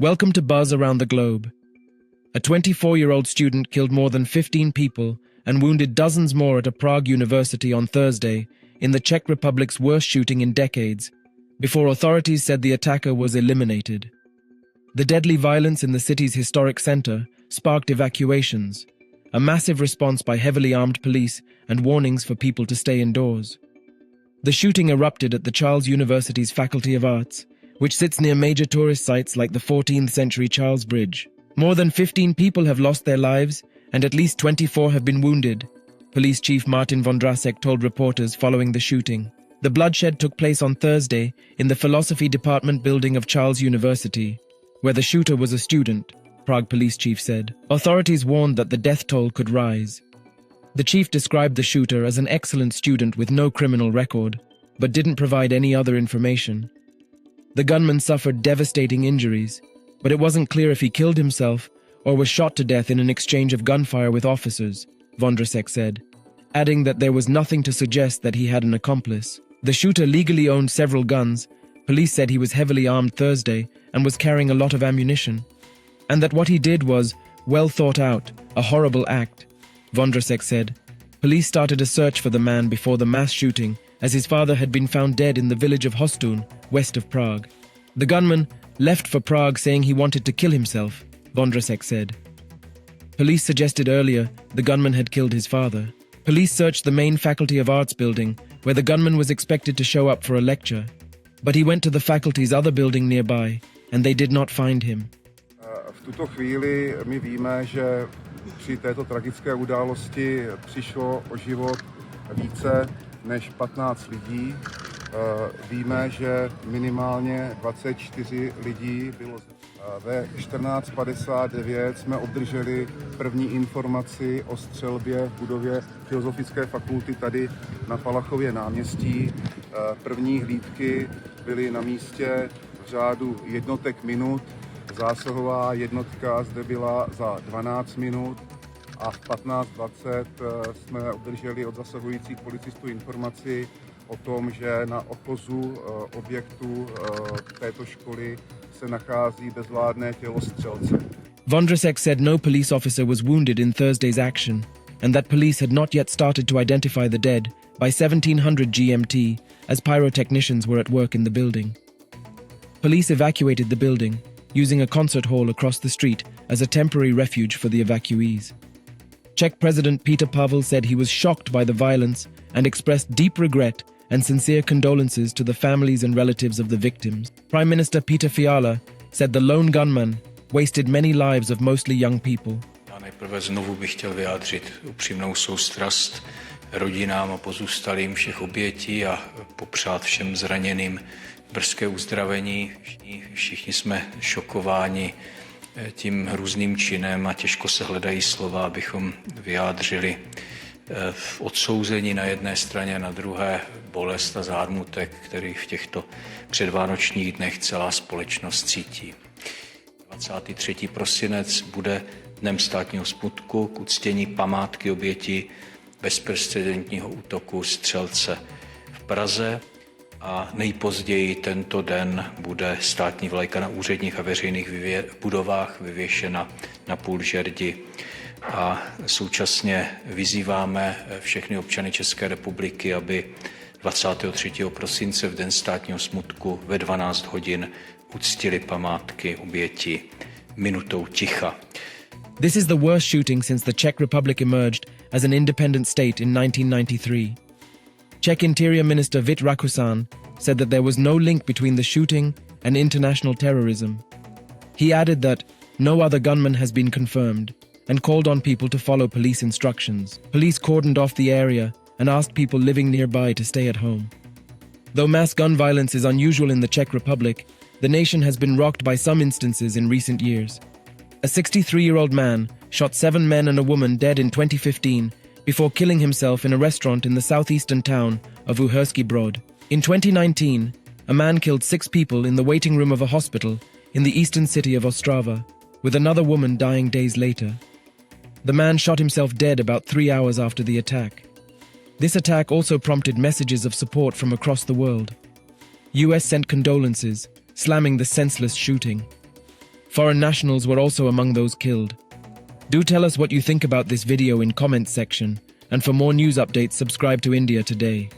Welcome to Buzz Around the Globe. A 24-year-old student killed more than 15 people and wounded dozens more at a Prague university on Thursday in the Czech Republic's worst shooting in decades, before authorities said the attacker was eliminated. The deadly violence in the city's historic center sparked evacuations, a massive response by heavily armed police and warnings for people to stay indoors. The shooting erupted at the Charles University's Faculty of Arts, which sits near major tourist sites like the 14th-century Charles Bridge. More than 15 people have lost their lives, and at least 24 have been wounded, Police Chief Martin Vondrasek told reporters following the shooting. The bloodshed took place on Thursday in the Philosophy Department building of Charles University, where the shooter was a student, Prague Police Chief said. Authorities warned that the death toll could rise. The chief described the shooter as an excellent student with no criminal record, but didn't provide any other information. The gunman suffered devastating injuries, but it wasn't clear if he killed himself or was shot to death in an exchange of gunfire with officers, Vondrasek said, adding that there was nothing to suggest that he had an accomplice. The shooter legally owned several guns. Police said he was heavily armed Thursday and was carrying a lot of ammunition, and that what he did was well thought out, a horrible act, Vondrasek said. Police started a search for the man before the mass shooting, as his father had been found dead in the village of Hostun, west of Prague. The gunman left for Prague saying he wanted to kill himself, Vondrasek said. Police suggested earlier the gunman had killed his father. Police searched the main Faculty of Arts building, where the gunman was expected to show up for a lecture. But he went to the faculty's other building nearby, and they did not find him. V tuto chvíli my víme, že při této tragické události přišlo o život více než 15 lidí. Víme, že minimálně 24 lidí bylo. Ve 14:59 jsme obdrželi první informaci o střelbě v budově Filozofické fakulty tady na Palachově náměstí. První hlídky byly na místě v řádu jednotek minut. Zásahová jednotka zde byla za 12 minut a v 15:20 jsme obdrželi od zasahujících policistů informaci o tom, že na ochozu objektu této školy se nachází bezvládné tělo střelce. Vondrasek said no police officer was wounded in Thursday's action, and that police had not yet started to identify the dead by 1700 GMT, as pyrotechnicians were at work in the building. Police evacuated the building, using a concert hall across the street as a temporary refuge for the evacuees. Czech President Petr Pavel said he was shocked by the violence and expressed deep regret and sincere condolences to the families and relatives of the victims. Prime Minister Petr Fiala said the lone gunman wasted many lives of mostly young people. Já nejprve znovu bych chtěl vyjádřit upřímnou soustrast rodinám a pozůstalým všech obětí a popřát všem zraněným brzké uzdravení. Všichni jsme šokováni tím hrůzným činem a těžko se hledají slova, abychom vyjádřili v odsouzení na jedné straně, na druhé bolest a zármutek, který v těchto předvánočních dnech celá společnost cítí. 23. prosinec bude dnem státního smutku k uctění památky oběti bezprecedentního útoku střelce v Praze a nejpozději tento den bude státní vlajka na úředních a veřejných budovách vyvěšena na půl žerdi. A současně vyzýváme všechny občany České republiky, aby 23. prosince v den státního smutku ve 12 hodin uctili památky oběti minutou ticha. This is the worst shooting since the Czech Republic emerged as an independent state in 1993. Czech Interior Minister Vít Rakušan said that there was no link between the shooting and international terrorism. He added that no other gunman has been confirmed and called on people to follow police instructions. Police cordoned off the area and asked people living nearby to stay at home. Though mass gun violence is unusual in the Czech Republic, the nation has been rocked by some instances in recent years. A 63-year-old man shot 7 men and a woman dead in 2015 before killing himself in a restaurant in the southeastern town of Uherský Brod. In 2019, a man killed 6 people in the waiting room of a hospital in the eastern city of Ostrava, with another woman dying days later. The man shot himself dead about 3 hours after the attack. This attack also prompted messages of support from across the world. US sent condolences, slamming the senseless shooting. Foreign nationals were also among those killed. Do tell us what you think about this video in comments section, and for more news updates, subscribe to India Today.